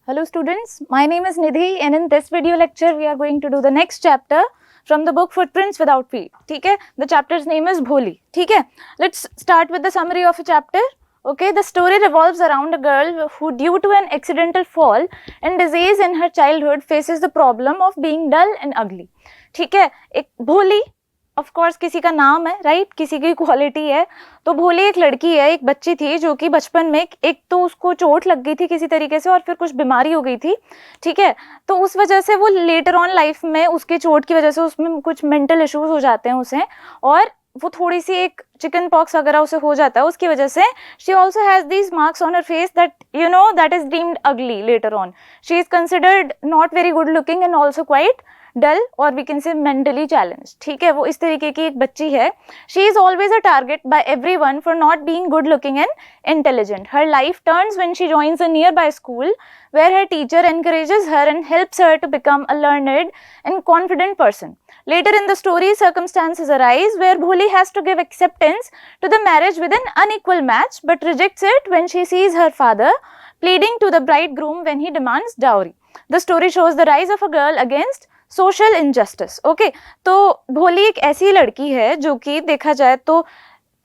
Hello students, my name is Nidhi and in this video lecture we are going to do the next chapter from the book Footprints Without Feet. ठीक है, the chapter's name is Bholi. ठीक है, let's start with the summary of a chapter. Okay, the story revolves around a girl who due to an accidental fall and disease in her childhood faces the problem of being dull and ugly. ठीक है, एक भोली of course किसी का नाम है, right, किसी की क्वालिटी है. तो भोली एक लड़की है, एक बच्ची थी जो कि बचपन में एक तो उसको चोट लग गई थी किसी तरीके से और फिर कुछ बीमारी हो गई थी. ठीक है, तो उस वजह से वो लेटर ऑन लाइफ में उसकी चोट की वजह से उसमें कुछ मेंटल इश्यूज हो जाते हैं उसे, और वो थोड़ी सी एक चिकन पॉक्स वगैरह उसे हो जाता है. उसकी वजह से she also has these marks on her face that you know that is deemed ugly later on. She is considered not very good looking and also quite dull और we can say mentally challenge. ठीक है, वो इस तरीके की एक बच्ची है. She is always a target by everyone for not being good looking and intelligent. Her life turns when she joins a near by school where her teacher encourages her and helps her to become a learned and confident person. Later in the story, circumstances arise where Bholi has to give acceptance to the marriage with an unequal match but rejects it when she sees her father pleading to the bridegroom when he demands dowry. The story shows the rise of a girl against social injustice. Okay, तो भोली एक ऐसी लड़की है जो कि देखा जाए तो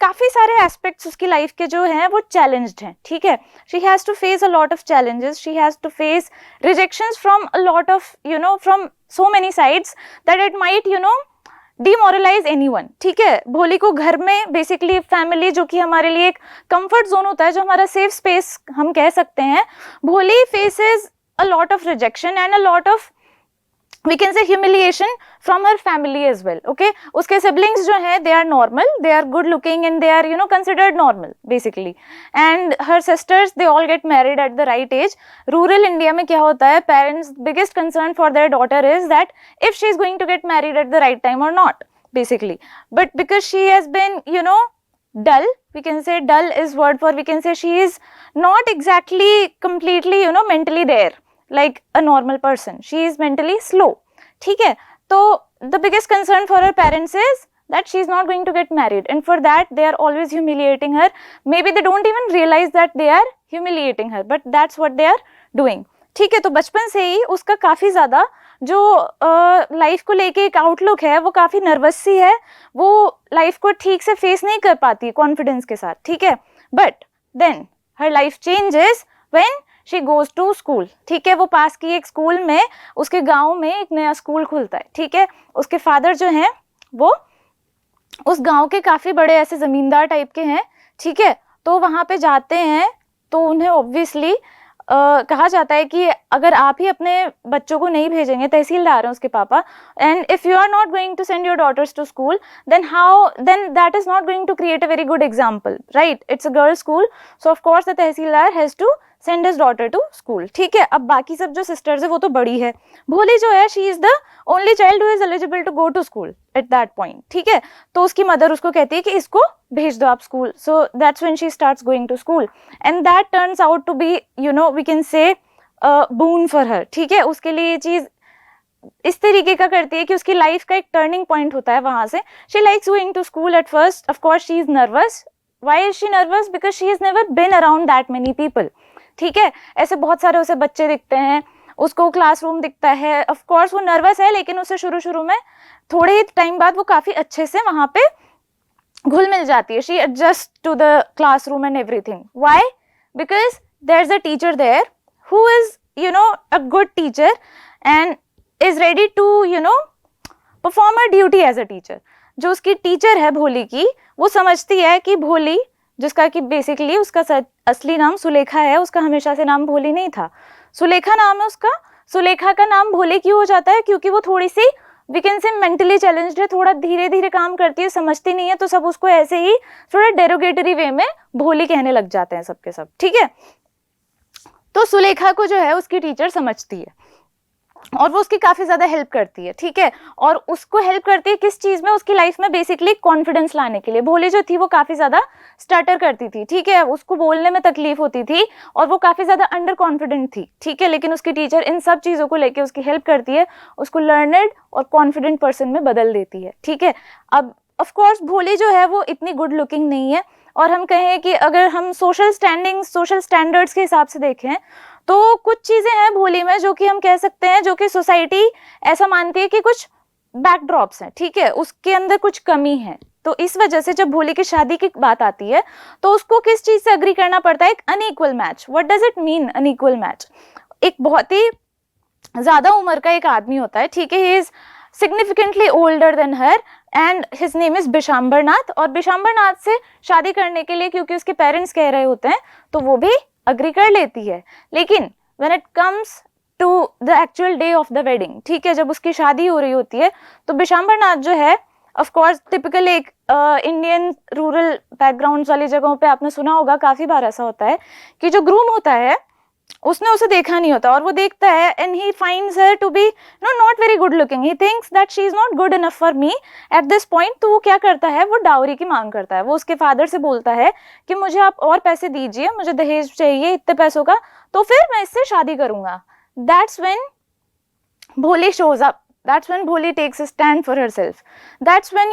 काफ़ी सारे एस्पेक्ट्स उसकी लाइफ के जो हैं वो चैलेंज्ड हैं. ठीक है, she has to face a lot of challenges, she has to face rejections from a lot of from so many sides that it might demoralise anyone. ठीक है, भोली को घर में बेसिकली फैमिली जो कि हमारे लिए एक कंफर्ट जोन होता है, जो हमारा सेफ स्पेस हम कह सकते हैं, भोली faces a lot of rejection and a lot of we can say humiliation from her family as well. Okay, उसके siblings जो हैं they are normal, they are good looking and they are considered normal basically, and her sisters they all get married at the right age. Rural India में क्या होता है, parents biggest concern for their daughter is that if she is going to get married at the right time or not basically. But because she has been dull, we can say dull is word for, we can say she is not exactly completely mentally there like a normal person. She is mentally slow. ठीक है, तो the biggest concern for her parents is that she is not going to get married and for that they are always humiliating her. Maybe they don't even realize that they are humiliating her but that's what they are doing. ठीक है, तो बचपन से ही उसका काफ़ी ज़्यादा जो life को लेके एक आउटलुक है वो काफ़ी नर्वस सी है, वो लाइफ को ठीक से फेस नहीं कर पाती कॉन्फिडेंस के साथ. ठीक है, but then her life changes when she goes to school. ठीक है, वो पास की एक स्कूल में, उसके गांव में एक नया स्कूल खुलता है. ठीक है, उसके फादर जो हैं वो उस गांव के काफ़ी बड़े ऐसे ज़मींदार टाइप के हैं. ठीक है, तो वहाँ पे जाते हैं तो उन्हें ऑब्वियसली कहा जाता है कि अगर आप ही अपने बच्चों को नहीं भेजेंगे, तहसीलदार हैं उसके पापा, and if you are not going to send your daughters to school then that is not going to create a very good example, right? It's a girls school, so of course the tehsildar has to send his daughter to school. ठीक है, अब बाकी सब जो sisters है वो तो बड़ी है, भोली जो है she is the only child who is eligible to go to school at that point. ठीक है, तो उसकी मदर उसको कहती है कि इसको भेज दो आप school. so that's when she starts going to school and that turns out to be we can say a boon for her. ठीक है, उसके लिए ये चीज़ इस तरीके का करती है कि उसकी लाइफ का एक टर्निंग पॉइंट होता है वहाँ से. She likes going to school at first, of course she is nervous. Why is she nervous? Because she is never been around that many people. ठीक है, ऐसे बहुत सारे उसे बच्चे दिखते हैं, उसको क्लासरूम दिखता है, ऑफ कोर्स वो नर्वस है लेकिन उसे शुरू में थोड़े ही टाइम बाद वो काफ़ी अच्छे से वहाँ पे घुल मिल जाती है. She adjust to the classroom and everything. Why? Because there is a teacher there who is a good teacher and is ready to perform her duty as a teacher. जो उसकी टीचर है भोली की, वो समझती है कि भोली, जिसका कि बेसिकली उसका असली नाम सुलेखा है, उसका हमेशा से नाम भोली नहीं था, सुलेखा नाम है उसका. सुलेखा का नाम भोली क्यों हो जाता है? क्योंकि वो थोड़ी सी we can say mentally challenged है, थोड़ा धीरे धीरे काम करती है, समझती नहीं है, तो सब उसको ऐसे ही थोड़ा डेरोगेटरी वे में भोली कहने लग जाते हैं सबके सब. ठीक है, तो सुलेखा को जो है उसकी टीचर समझती है और वो उसकी काफ़ी ज़्यादा हेल्प करती है. ठीक है, और उसको हेल्प करती है किस चीज़ में? उसकी लाइफ में बेसिकली कॉन्फिडेंस लाने के लिए. भोली जो थी वो काफ़ी ज़्यादा स्टटर करती थी. ठीक है, उसको बोलने में तकलीफ होती थी और वो काफ़ी ज़्यादा अंडर कॉन्फिडेंट थी. ठीक है, लेकिन उसकी टीचर इन सब चीज़ों को लेके उसकी हेल्प करती है, उसको लर्नड और कॉन्फिडेंट पर्सन में बदल देती है. ठीक है, अब ऑफ कोर्स भोली जो है वो इतनी गुड लुकिंग नहीं है और हम कहें कि अगर हम सोशल स्टैंडर्ड्स के हिसाब से देखें तो कुछ चीजें हैं भोली में जो कि हम कह सकते हैं, जो कि सोसाइटी ऐसा मानती है कि कुछ बैकड्रॉप्स हैं, ठीक है, उसके अंदर कुछ कमी है। तो इस वजह से जब भोली की शादी की बात आती है तो उसको किस चीज से अग्री करना पड़ता है? एक unequal match. What does it mean unequal match? एक बहुत ही ज्यादा उम्र का एक आदमी होता है, ठीक है, he is significantly older than her and his name is Bishambarnath, और बिशाम्बरनाथ से शादी करने के लिए क्योंकि उसके पेरेंट्स कह रहे होते हैं तो वो भी अग्री कर लेती है। लेकिन when it comes to the actual day of the wedding, ठीक है, जब उसकी शादी हो रही होती है तो बिशाम्बरनाथ जो है, ऑफ कोर्स टिपिकल एक इंडियन रूरल बैकग्राउंड वाली जगहों पे आपने सुना होगा, काफी बार ऐसा होता है कि जो ग्रूम होता है उसने उसे देखा नहीं होता और वो देखता है and he finds her to be not very good looking, he thinks that she is not good enough for me at this point. तो वो क्या करता है? वो डाउरी की मांग करता है। वो उसके फादर से बोलता है कि मुझे आप और पैसे दीजिए, मुझे दहेज चाहिए इतने पैसों का, तो फिर मैं इससे शादी करूंगा। दैट्स व्हेन भोली shows up. That's when Bholi takes a stand for herself. That's when,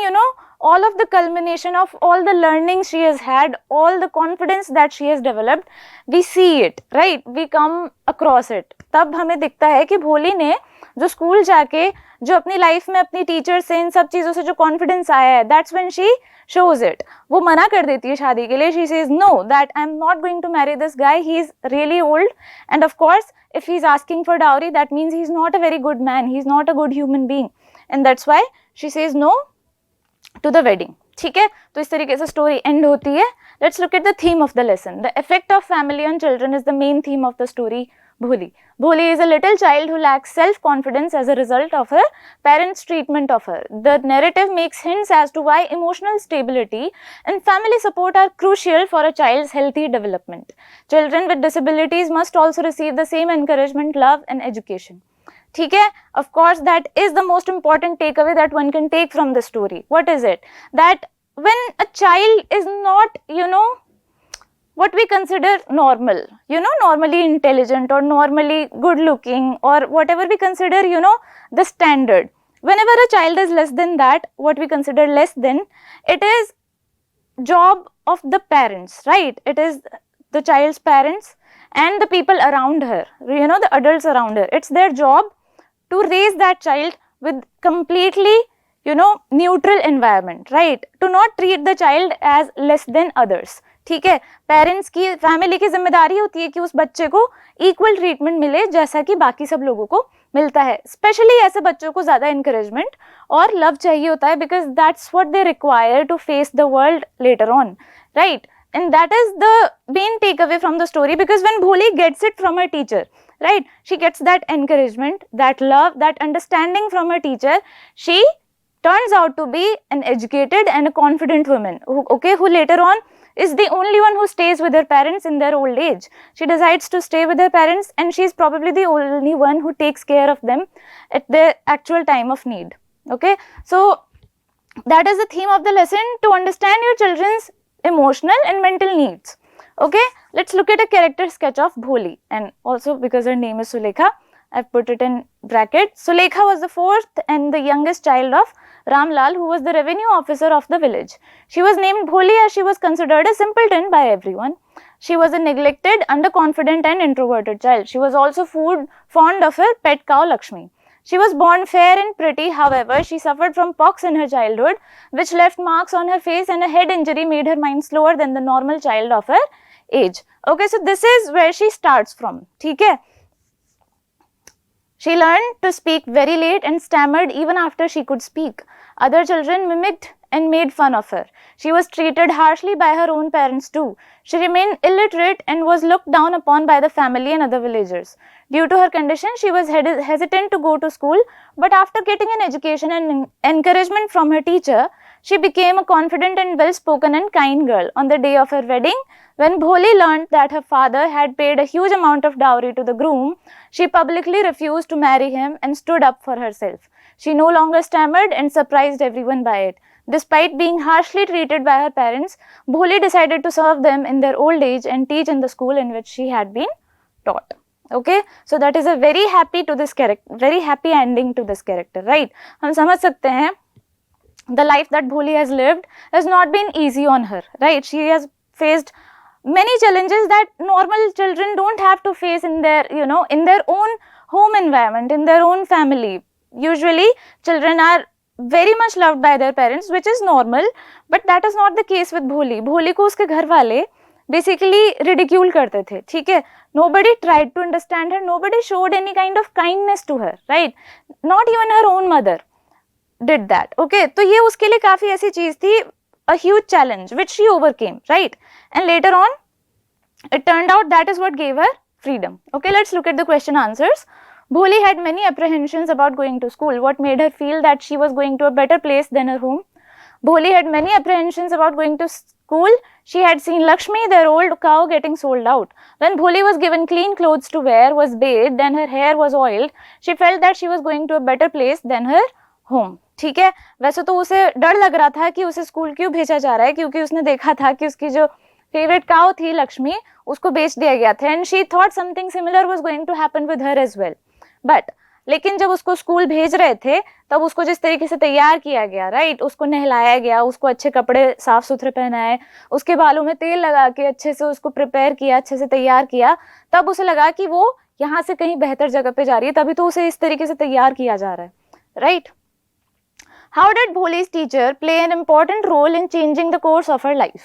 all of the culmination of all the learning she has had, all the confidence that she has developed, we see it, right? We come across it. तब हमें दिखता है कि भोली ने जो school जाके जो अपनी लाइफ में अपनी टीचर से इन सब चीज़ों से जो कॉन्फिडेंस आया है, that's when she shows it. वो मना कर देती है शादी के लिए. She says no, that I'm not going to marry this guy. He is really old, and of course if he's asking for dowry, that means he's not a very good man, he's not a good human being, and that's why she says no to the wedding. ठीक है, तो इस तरीके से story and होती है. Let's look at the theme of the lesson. The effect of family on children is the main theme of the story Bholi. Bholi is a little child who lacks self-confidence as a result of her parents' treatment of her. The narrative makes hints as to why emotional stability and family support are crucial for a child's healthy development. Children with disabilities must also receive the same encouragement, love and education. ठीक है, of course that is the most important takeaway that one can take from the story. What is it? That when a child is not, what we consider normal, normally intelligent or normally good looking or whatever we consider, the standard. Whenever a child is less than that, what we consider less than, it is job of the parents, right? It is the child's parents and the people around her, the adults around her. It's their job to raise that child with completely, neutral environment, right? To not treat the child as less than others. ठीक है, parents की, family की जिम्मेदारी होती है कि उस बच्चे को इक्वल ट्रीटमेंट मिले जैसा कि बाकी सब लोगों को मिलता है. स्पेशली ऐसे बच्चों को ज़्यादा इंकरेजमेंट और लव चाहिए होता है, because that's what they require to face the world later on, right? And that is the main takeaway from the story, because when Bholi gets it from her teacher, right, she gets that encouragement, that love, that understanding from her teacher, she turns out to be an educated and a confident woman, who later on is the only one who stays with her parents in their old age. She decides to stay with her parents, and she is probably the only one who takes care of them at their actual time of need. Okay, so that is the theme of the lesson, to understand your children's emotional and mental needs. Okay, let's look at a character sketch of Bholi, and also because her name is Sulekha, I've put it in brackets. Sulekha was the fourth and the youngest child of Ramlal, who was the revenue officer of the village. She was named Bholi as she was considered a simpleton by everyone. She was a neglected, underconfident and introverted child. She was also fond of her pet cow Lakshmi. She was born fair and pretty, however, she suffered from pox in her childhood, which left marks on her face, and a head injury made her mind slower than the normal child of her age. Okay, so this is where she starts from. ठीक है? She learned to speak very late and stammered even after she could speak. Other children mimicked and made fun of her. She was treated harshly by her own parents too. She remained illiterate and was looked down upon by the family and other villagers. Due to her condition, she was hesitant to go to school, but after getting an education and encouragement from her teacher, she became a confident and well-spoken and kind girl. On the day of her wedding, when Bholi learned that her father had paid a huge amount of dowry to the groom, she publicly refused to marry him and stood up for herself. She no longer stammered and surprised everyone by it. Despite being harshly treated by her parents, Bholi decided to serve them in their old age and teach in the school in which she had been taught. Okay, so that is a very happy ending to this character, right? हम समझ सकते हैं the life that Bholi has lived has not been easy on her, right? She has faced many challenges that normal children don't have to face in their, in their own home environment, in their own family. Usually children are very much loved by their parents, which is normal, but that is not the case with Bholi. Bholi को उसके घर वाले basically ridicule करते थे, ठीक है. Nobody tried to understand her, nobody showed any kind of kindness to her, right? Not even her own mother did that, okay? तो ये उसके लिए काफी ऐसी चीज थी, a huge challenge which she overcame, right? And later on it turned out that is what gave her freedom. Okay, let's look at the question answers. Bholi had many apprehensions about going to school. What made her feel that she was going to a better place than her home? Bholi had many apprehensions about going to school. She had seen Lakshmi, their old cow, getting sold out. When Bholi was given clean clothes to wear, was bathed and her hair was oiled, she felt that she was going to a better place than her home. ठीक है, वैसे तो उसे डर लग रहा था कि उसे स्कूल क्यों भेजा जा रहा है, क्योंकि उसने देखा था कि उसकी जो फेवरेट काउ थी लक्ष्मी, उसको बेच दिया गया था. And she thought something similar was going to happen with her as well. But लेकिन जब उसको स्कूल भेज रहे थे तब उसको जिस तरीके से तैयार किया गया, राइट, उसको नहलाया गया, उसको अच्छे कपड़े साफ सुथरे पहनाए, उसके बालों में तेल लगा के अच्छे से उसको प्रिपेयर किया, अच्छे से तैयार किया, तब उसे लगा कि वो यहाँ से कहीं बेहतर जगह पे जा रही है, तभी तो उसे इस तरीके से तैयार किया जा रहा है, right. How did Bholi's teacher play an important role in changing the course of her life?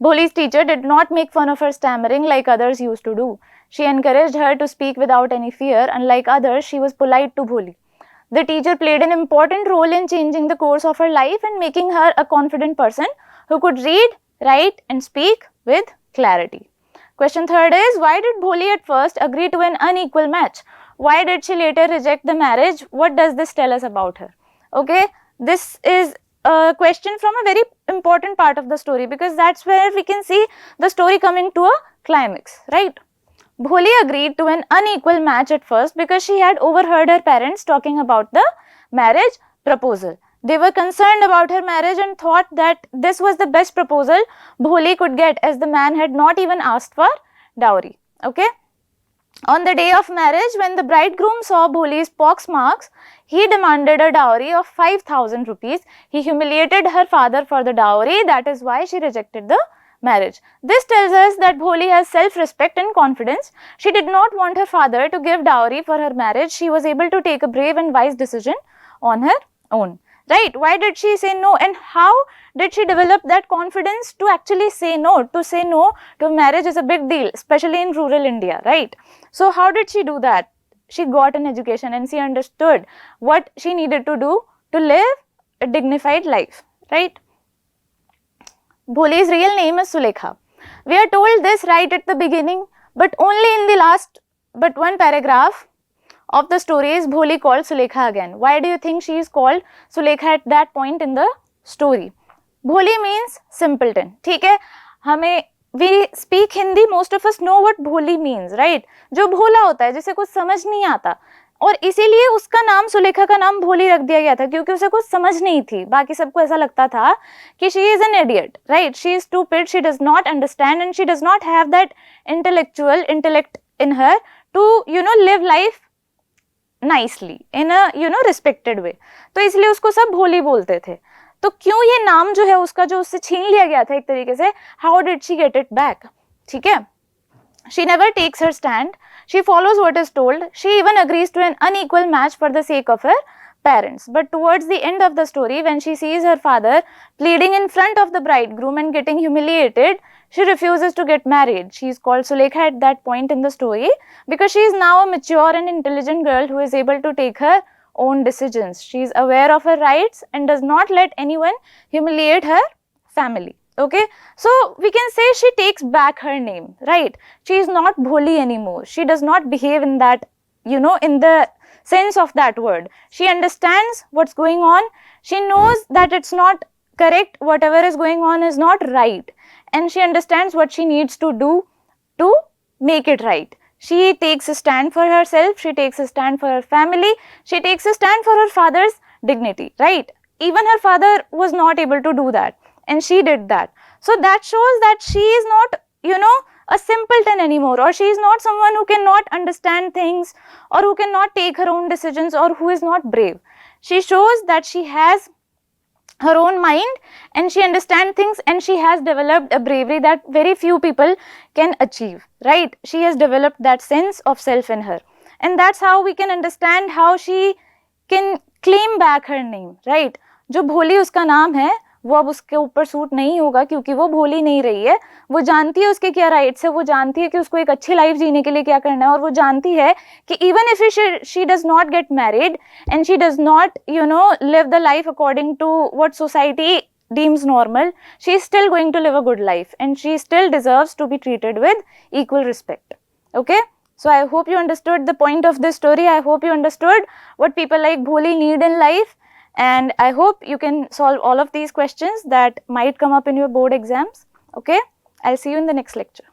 Bholi's teacher did not make fun of her stammering like others used to do. She encouraged her to speak without any fear. Unlike others, she was polite to Bholi. The teacher played an important role in changing the course of her life and making her a confident person who could read, write and speak with clarity. Question third is, why did Bholi at first agree to an unequal match? Why did she later reject the marriage? What does this tell us about her? Okay. This is a question from a very important part of the story, because that's where we can see the story coming to a climax, right? Bholi agreed to an unequal match at first because she had overheard her parents talking about the marriage proposal. They were concerned about her marriage and thought that this was the best proposal Bholi could get, as the man had not even asked for dowry, okay? On the day of marriage, when the bridegroom saw Bholi's pox marks, he demanded a dowry of 5,000 rupees. He humiliated her father for the dowry. That is why she rejected the marriage. This tells us that Bholi has self-respect and confidence. She did not want her father to give dowry for her marriage. She was able to take a brave and wise decision on her own. Right? Why did she say no, and how did she develop that confidence to actually say no? To say no to marriage is a big deal, especially in rural India, right? So how did she do that? She got an education and she understood what she needed to do to live a dignified life, right? Bholi's real name is Sulekha. We are told this right at the beginning, but only in the last but one paragraph of the story is Bholi called Sulekha again. Why do you think she is called Sulekha at that point in the story? Bholi means simpleton. ठीक है, हमें we speak Hindi, most of us know what Bholi means, right? जो भोला होता है, जिसे कुछ समझ नहीं आता, और इसीलिए उसका नाम, सुलेखा का नाम भोली रख दिया गया था, क्योंकि उसे कुछ समझ नहीं थी. बाकी सबको ऐसा लगता था कि she is an idiot, right? She is stupid, she does not understand and she does not have that intellectual intellect in her to, live life nicely in a, respected way. तो इसलिए उसको सब भोली बोलते थे. तो क्यों ये नाम जो है उसका, जो उससे छीन लिया गया था एक तरीके से, how did she get it back? ठीक है. She never takes her stand. She follows what is told. She even agrees to an unequal match for the sake of her parents. But towards the end of the story, when she sees her father pleading in front of the bridegroom and getting humiliated, she refuses to get married. She is called Sulekha at that point in the story because she is now a mature and intelligent girl who is able to take her own decisions. She is aware of her rights and does not let anyone humiliate her family. Okay, so we can say she takes back her name, right? She is not Bholi anymore. She does not behave in that, in the sense of that word. She understands what's going on. She knows that it's not correct. Whatever is going on is not right. And she understands what she needs to do to make it right. She takes a stand for herself. She takes a stand for her family. She takes a stand for her father's dignity, right? Even her father was not able to do that. And she did that. So that shows that she is not, a simpleton anymore, or she is not someone who cannot understand things, or who cannot take her own decisions, or who is not brave. She shows that she has her own mind, and she understands things, and she has developed a bravery that very few people can achieve, right? She has developed that sense of self in her, and that's how we can understand how she can claim back her name, right? जो भोली उसका नाम है वो अब उसके ऊपर suit नहीं होगा क्योंकि वो भोली नहीं रही है, वो जानती है उसके क्या राइट्स है, वो जानती है कि उसको एक अच्छी लाइफ जीने के लिए क्या करना है, और वो जानती है कि even if she does not get married and she does not live the life according to what society deems normal, she is still going to live a good life and she still deserves to be treated with equal respect. Okay, so I hope you understood the point of this story. I hope you understood what people like Bholi need in life, and I hope you can solve all of these questions that might come up in your board exams. Okay, I'll see you in the next lecture.